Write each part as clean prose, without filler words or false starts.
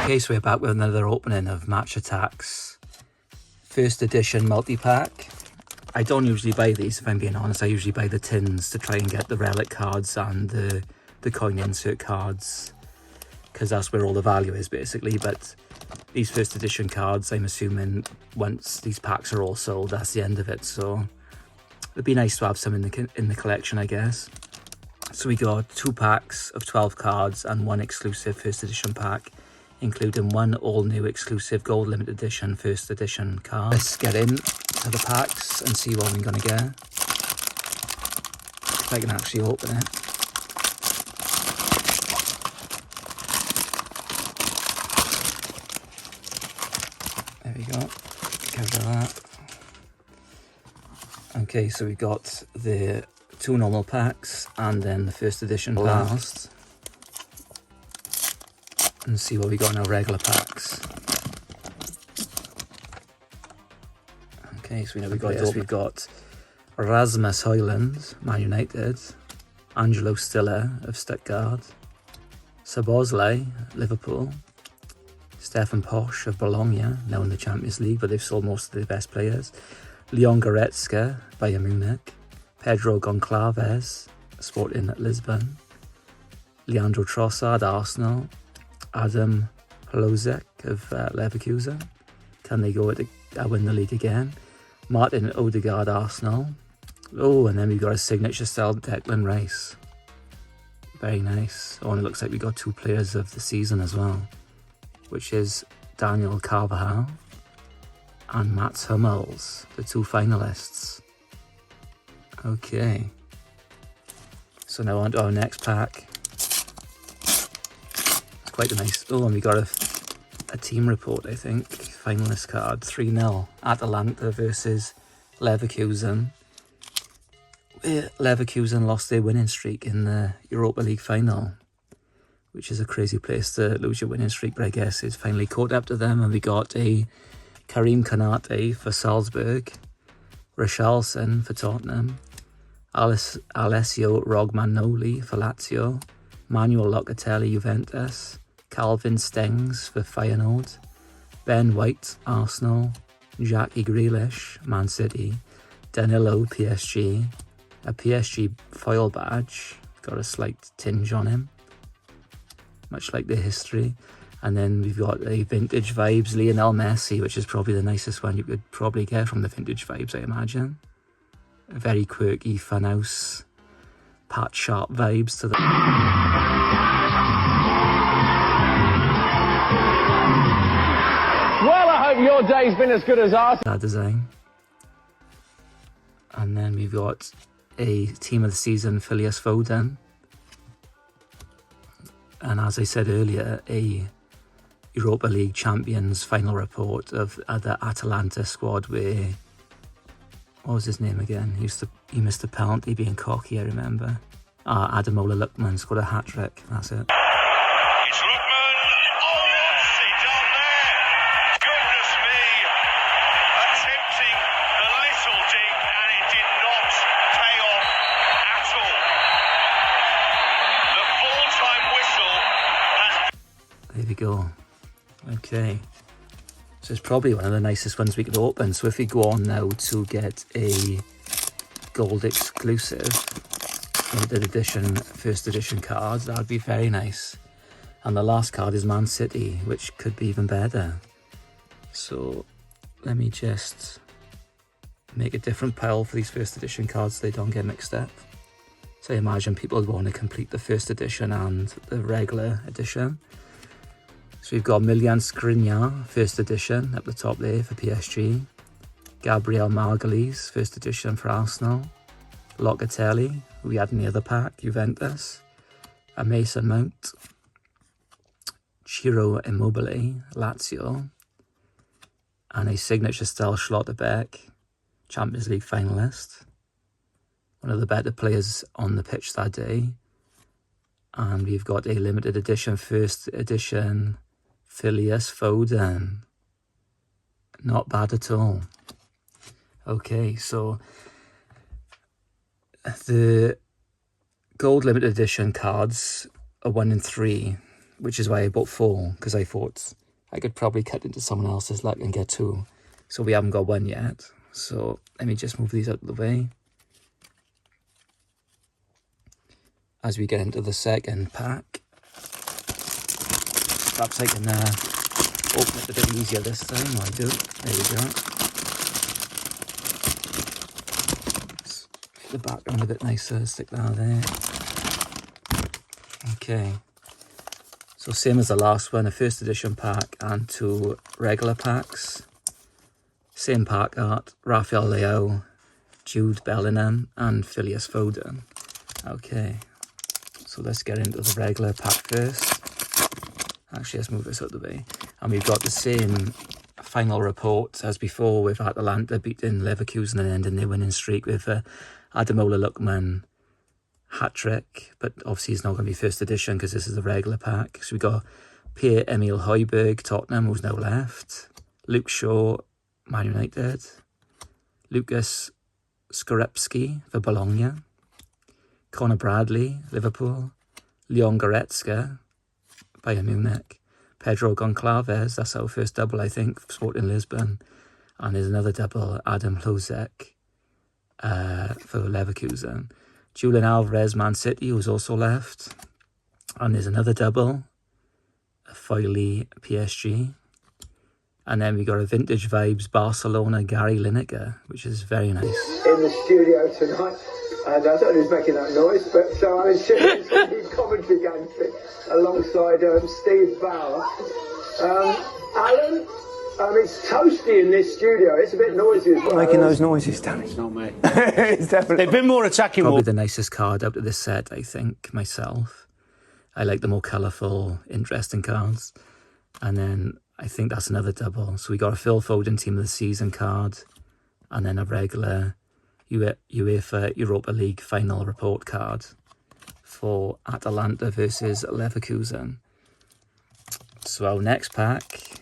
Okay, so we're back with another opening of Match Attax first edition multi-pack. I don't usually buy these, if I'm being honest. I usually buy the tins to try and get the relic cards and the coin insert cards, because that's where all the value is basically. But these first edition cards, I'm assuming once these packs are all sold, that's the end of it. So it'd be nice to have some in the collection, I guess. So we got 2 packs of 12 cards and 1 exclusive first edition pack, including 1 all-new exclusive gold limited edition first edition card. Let's get into the packs and see what we're going to get. If I can actually open it. There we go. Cover that. Okay, so we got the 2 normal packs and then the first edition last. And see what we got in our regular packs. Okay, so we know we've got Rasmus Højlund, Man United, Angelo Stiller of Stuttgart, Szoboszlai, Liverpool, Stefan Posch of Bologna, now in the Champions League, but they've sold most of their best players, Leon Goretzka, Bayern Munich, Pedro Goncalves, Sporting Lisbon, Leandro Trossard, Arsenal, Adam Polozek of Leverkusen. Can they go win the league again? Martin Odegaard, Arsenal. Oh, and then we've got a signature style Declan Rice. Very nice. Oh, and it looks like we got 2 players of the season as well, which is Daniel Carvajal and Mats Hummels, the 2 finalists. Okay. So now on to our next pack. Quite a nice. Oh, and we got a team report, I think. Finalist card, 3-0. Atalanta versus Leverkusen. Leverkusen lost their winning streak in the Europa League final, which is a crazy place to lose your winning streak, but I guess it's finally caught up to them. And we got a Karim Konate for Salzburg, Richarlison for Tottenham, Alessio Romagnoli for Lazio, Manuel Locatelli, Juventus, Calvin Stengs for Feyenoord, Ben White, Arsenal, Jackie Grealish, Man City, Danilo, PSG, a PSG foil badge, got a slight tinge on him, much like the history. And then we've got a vintage vibes Lionel Messi, which is probably the nicest one you could probably get from the vintage vibes, I imagine. A very quirky, funhouse, Pat Sharp vibes to the... Well, I hope your day's been as good as ours. That design. And then we've got a team of the season, Phileas Foden. And as I said earlier, a Europa League Champions final report of the Atalanta squad where... What was his name again? He missed a penalty being cocky, I remember. Ademola Lookman scored a hat-trick, that's it. It's Lookman. Oh, what's he done there? Goodness me. Attempting the little dink, and it did not pay off at all. The full-time whistle has... There we go. Okay. So it's probably one of the nicest ones we could open. So if we go on now to get a gold exclusive limited edition first edition card, that would be very nice. And the last card is Man City, which could be even better. So let me just make a different pile for these first edition cards so they don't get mixed up. So I imagine people would want to complete the first edition and the regular edition. So we've got Milan Skriniar, first edition, up the top there for PSG. Gabriel Margulies, first edition for Arsenal. Locatelli, who we had in the other pack, Juventus. A Mason Mount. Ciro Immobile, Lazio. And a signature style Schlotterbeck, Champions League finalist. One of the better players on the pitch that day. And we've got a limited edition, first edition, Phileas Foden. Not bad at all. Okay, so the gold limited edition cards are 1 in 3. which is why I bought 4, because I thought I could probably cut into someone else's luck and get 2. So we haven't got 1 yet. So let me just move these out of the way. As we get into the second pack, perhaps I can open it a bit easier this time. I do. There we go. Let's make the background a bit nicer. Stick that there. Okay. So same as the last one, a first edition pack and 2 regular packs. Same pack art, Rafael Leao, Jude Bellingham and Phileas Foden. Okay, so let's get into the regular pack first. Actually, let's move this out of the way. And we've got the same final report as before, with Atalanta beating Leverkusen and ending their winning streak with Ademola Lookman hat-trick, but obviously he's not going to be first edition because this is the regular pack. So we got Pierre-Emile Højbjerg, Tottenham, who's now left. Luke Shaw, Man United. Lucas Skorupski for Bologna. Conor Bradley, Liverpool. Leon Goretzka, Bayern Munich. Pedro Goncalves, that's our first double, I think, for Sporting Lisbon. And there's another double, Adam Hlozek for Leverkusen. Julian Alvarez, Man City, who's also left. And there's another double, Foyly, PSG. And then we got a Vintage Vibes Barcelona, Gary Lineker, which is very nice. In the studio tonight, and I don't know who's making that noise, but so I'm in Steve Coventry Gantry alongside Steve Bauer. Alan, it's toasty in this studio. It's a bit noisy as well. Making those noises, Danny. It's not me. It's definitely. They've been more attacking. Probably the nicest card out of this set, I think, myself. I like the more colourful, interesting cards. And then I think that's another double. So we got a Phil Foden Team of the Season card, and then a regular UEFA Europa League final report card for Atalanta versus Leverkusen. So our next pack,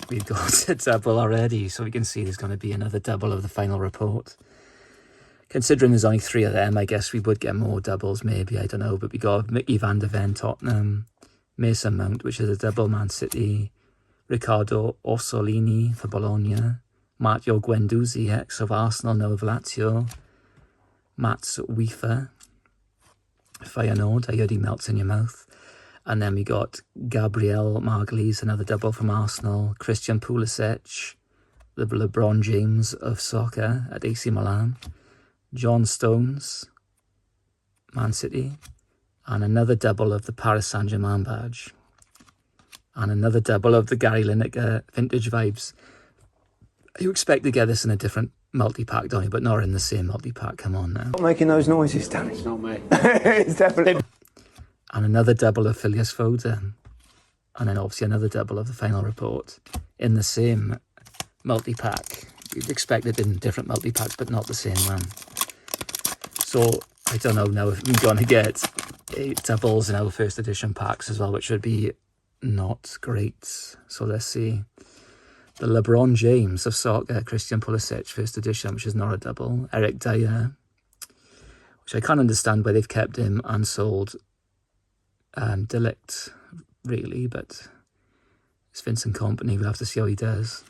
we've got a double already, so we can see there's going to be another double of the final report. Considering there's only 3 of them, I guess we would get more doubles, maybe, I don't know. But we got Mickey van der Ven, Tottenham, Mason Mount, which is a double, Man City, Riccardo Orsolini for Bologna, Matteo Guendouzi, ex of Arsenal, now of Lazio, Mats Wiefer, Feyenoord, I heard he melts in your mouth. And then we got Gabriel Margulies, another double from Arsenal, Christian Pulisic, the LeBron James of soccer at AC Milan, John Stones, Man City, and another double of the Paris Saint-Germain badge, and another double of the Gary Lineker Vintage Vibes. You expect to get this in a different multi-pack, don't you? But not in the same multi-pack, come on now. Stop making those noises, Danny. It's not me. It's definitely. And another double of Phileas Foden, and then obviously another double of the final report in the same multi-pack. You'd expect it in different multi-packs, but not the same one. So I don't know now if we're going to get 8 doubles in our first edition packs as well, which would be not great. So let's see. The LeBron James of soccer, Christian Pulisic, first edition, which is not a double. Eric Dyer, which I can't understand why they've kept him and sold Delict, really, but it's Vincent Kompany. We'll have to see how he does.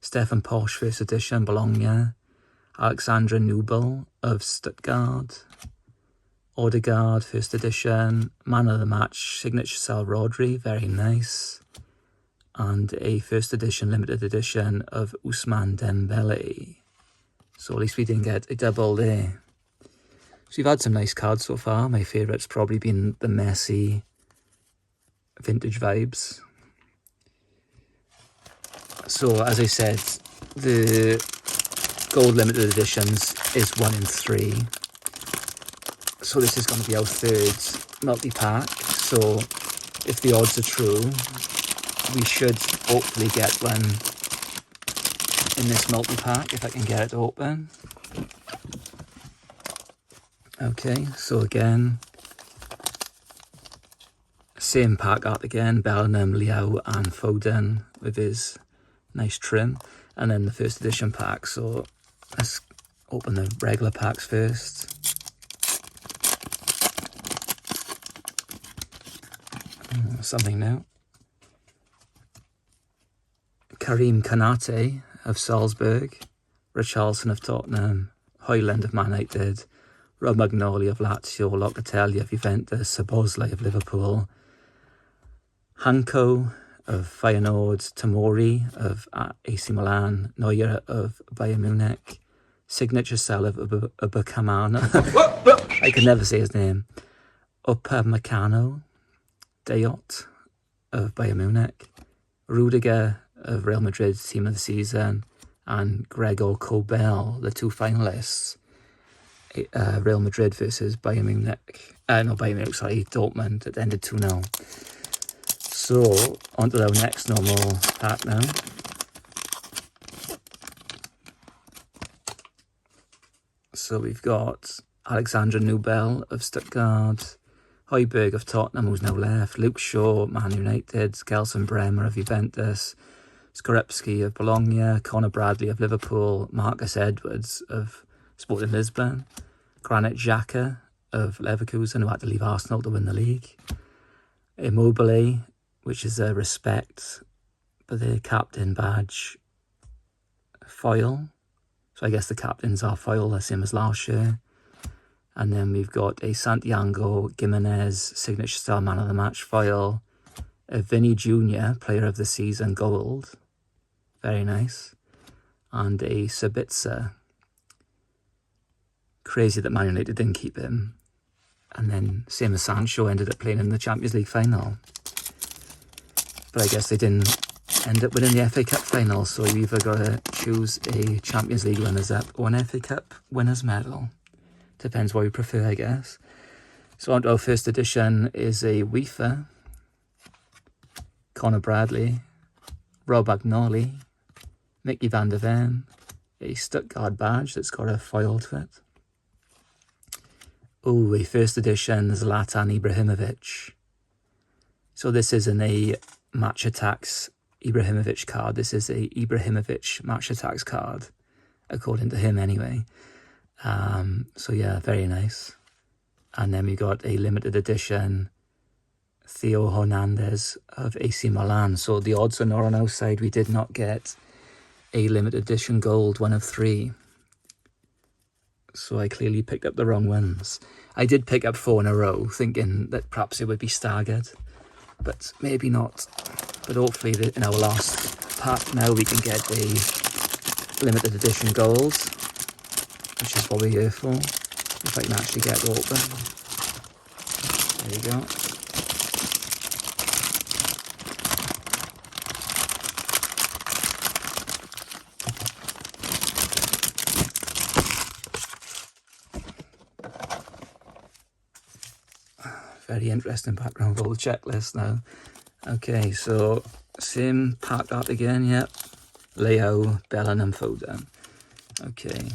Stefan Posch, first edition, Bologna. Alexandra Nubel of Stuttgart. Odegaard, first edition. Man of the match, signature Sal Rodri, very nice. And a first edition, limited edition of Ousmane Dembele. So at least we didn't get a double there. So you've had some nice cards so far. My favourite's probably been the Messi Vintage Vibes. So as I said, the gold limited editions is 1 in 3. So this is going to be our 3rd multi-pack. So if the odds are true, we should hopefully get one in this multi-pack, if I can get it open. Okay, so again, same pack art again, Bellingham, Leao and Foden with his nice trim. And then the first edition pack, so let's open the regular packs first. Something new. Karim Kanate of Salzburg, Richarlison of Tottenham, Højlund of Man United, Romagnoli of Lazio, Locatelli of Juventus, Szoboszlai of Liverpool, Hanko of Feyenoord, Tomori of AC Milan, Neuer of Bayern Munich, Signature Cell of Upamecano. I can never say his name. Upamecano, Diot of Bayern Munich, Rudiger of Real Madrid, team of the season, and Gregor Kobel, the two finalists. Real Madrid versus Bayern Munich. Dortmund. It ended 2-0. So, on to our next normal pack now. So we've got Alexander Nubel of Stuttgart, Højbjerg of Tottenham, who's now left, Luke Shaw, Man United, Gelson Bremer of Juventus, Skorupski of Bologna, Conor Bradley of Liverpool, Marcus Edwards of Sporting Lisbon, Granit Xhaka of Leverkusen, who had to leave Arsenal to win the league, Immortal, which is a respect for the captain badge foil. So I guess the captains are foil, the same as last year. And then we've got a Santiago Gimenez signature style man of the match foil, a Vinny Jr. player of the season gold, very nice, and a Sabitzer. Crazy that Man United didn't keep him. And then same as Sancho, ended up playing in the Champions League final. But I guess they didn't end up winning the FA Cup final, so you either got to choose a Champions League runners-up or an FA Cup winners medal. Depends what you prefer, I guess. So on to our first edition is a UEFA, Conor Bradley, Romagnoli, Mickey van der Ven, a Stuttgart badge that's got a foil to it. Oh, a first edition Zlatan Ibrahimovic. So this isn't a Match Attax Ibrahimovic card. This is a Ibrahimovic Match Attax card, according to him anyway. So yeah, very nice. And then we got a limited edition Theo Hernandez of AC Milan. So the odds are not on our side. We did not get a limited edition gold, 1 of 3. So I clearly picked up the wrong ones. I did pick up 4 in a row, thinking that perhaps it would be staggered, but maybe not. But hopefully in our last pack now we can get a limited edition gold, which is what we're here for. If I can actually get it open. There you go. Very interesting background with all the checklist now. Okay, so same pack art again, yep. Leo, Bellingham, Foden. Okay.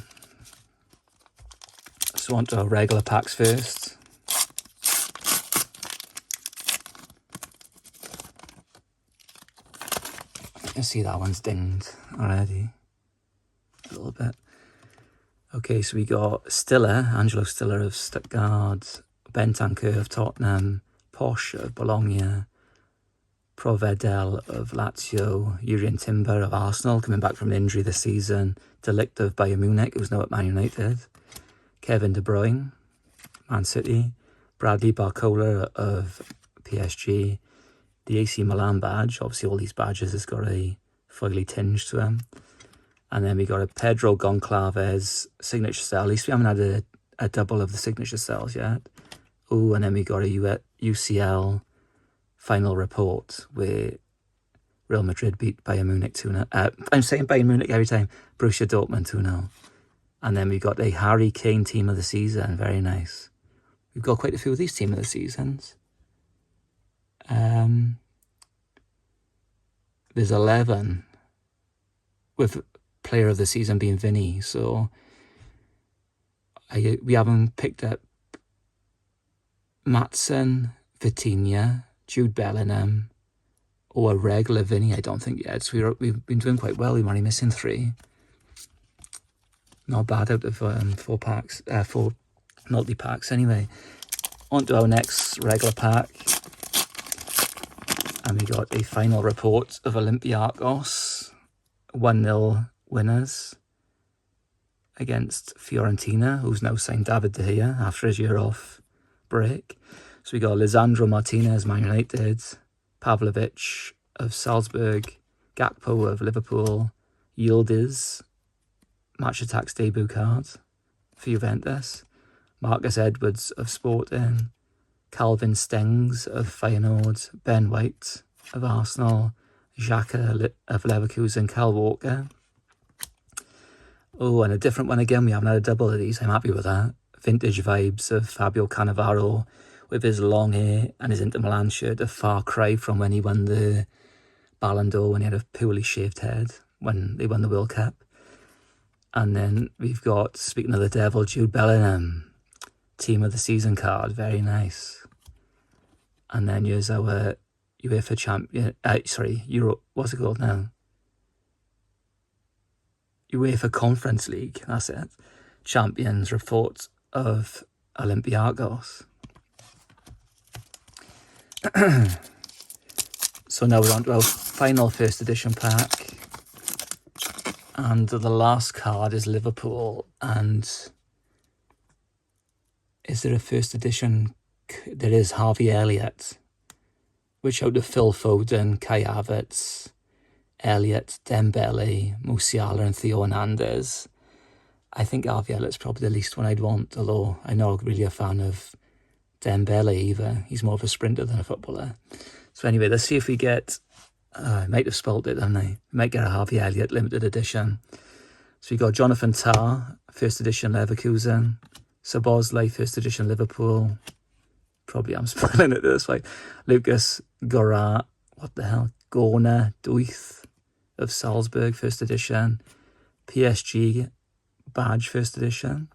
So on to our regular packs first. You can see that one's dinged already. A little bit. Okay, so we got Stiller, Angelo Stiller of Stuttgart, Bentancur of Tottenham, Posh of Bologna, Provedel of Lazio, Jurien Timber of Arsenal, coming back from an injury this season, Delict of Bayern Munich, who's now at Man United, Kevin De Bruyne, Man City, Bradley Barcola of PSG, the AC Milan badge. Obviously all these badges has got a foily tinge to them. And then we got a Pedro Goncalves signature cell. At least we haven't had a double of the signature cells yet. Oh, and then we got a UCL final report where Real Madrid beat Bayern Munich 2-0. I'm saying Bayern Munich every time. Borussia Dortmund 2-0. And then we got a Harry Kane team of the season. Very nice. We've got quite a few of these team of the seasons. There's 11 with player of the season being Vinny. So we haven't picked up Maatsen, Vitinha, Jude Bellingham, or a regular Vinny, I don't think yet. So we've been doing quite well. We're only missing 3. Not bad out of 4 packs, 4 multi-packs anyway. On to our next regular pack. And we got a final report of Olympiacos 1-0 winners against Fiorentina, who's now signed David De Gea after his year off break. So we got Lisandro Martinez, Man United, Pavlovic of Salzburg, Gakpo of Liverpool, Yildiz, Match Attax debut card for Juventus, Marcus Edwards of Sporting, Calvin Stengs of Feyenoord, Ben White of Arsenal, Xhaka of Leverkusen, Kyle Walker. Oh, and a different one again. We haven't had a double of these. I'm happy with that. Vintage vibes of Fabio Cannavaro with his long hair and his Inter Milan shirt, a far cry from when he won the Ballon d'Or, when he had a purely shaved head, when they won the World Cup. And then we've got, speaking of the devil, Jude Bellingham, team of the season card. Very nice. And then here's our UEFA champion, Euro, what's it called now? UEFA Conference League, that's it. Champions report of Olympiacos. So now we're on to our final first edition pack. And the last card is Liverpool. And is there a first edition? There is Harvey Elliott, which out of Phil Foden, Kai Havertz, Elliott, Dembele, Musiala and Theo Hernandez. I think Harvey Elliott's probably the least one I'd want, although I'm not really a fan of Dembele either. He's more of a sprinter than a footballer. So anyway, let's see if we get, I might have spelled it, haven't I? We might get a Harvey Elliott limited edition. So we got Jonathan Tah, first edition Leverkusen, Szoboszlai, first edition Liverpool. Probably I'm spelling it this way. Lucas Gorat, Gorna Duith of Salzburg, first edition. PSG badge, first edition.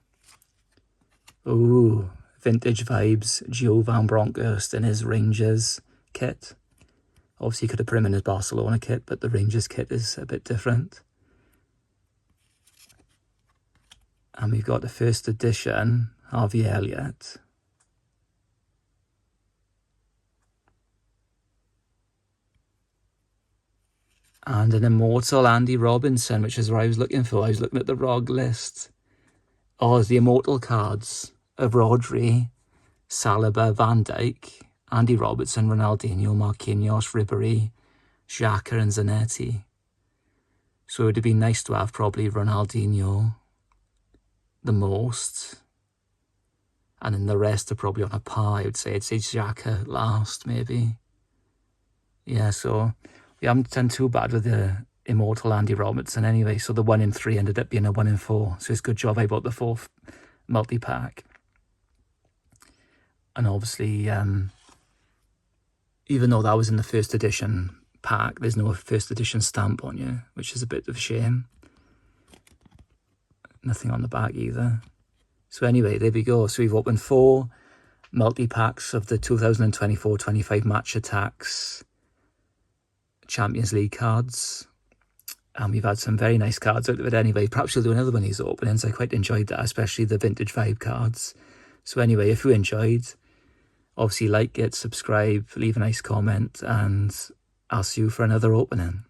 Ooh, vintage vibes. Gio van Bronckhorst in his Rangers kit. Obviously, you could have put him in his Barcelona kit, but the Rangers kit is a bit different. And we've got the first edition, Harvey Elliott. And an Immortal Andy Robinson, which is what I was looking for. I was looking at the ROG list. Oh, it's the Immortal cards of Rodri, Saliba, Van Dijk, Andy Robertson, Ronaldinho, Marquinhos, Ribéry, Xhaka and Zanetti. So it would have been nice to have probably Ronaldinho the most. And then the rest are probably on a par, I would say. I'd say Xhaka last, maybe. Yeah, so we haven't done too bad with the Immortal Andy Robertson anyway. So the 1 in 3 ended up being a 1 in 4. So it's a good job I bought the 4th multi-pack. And obviously, even though that was in the first edition pack, there's no first edition stamp on you, which is a bit of a shame. Nothing on the back either. So anyway, there we go. So we've opened 4 multi-packs of the 2024-25 Match Attax Champions League cards. And we've had some very nice cards out of it anyway. Perhaps we'll do another one of these openings. I quite enjoyed that, especially the vintage vibe cards. So anyway, if you enjoyed, obviously like it, subscribe, leave a nice comment, and I'll see you for another opening.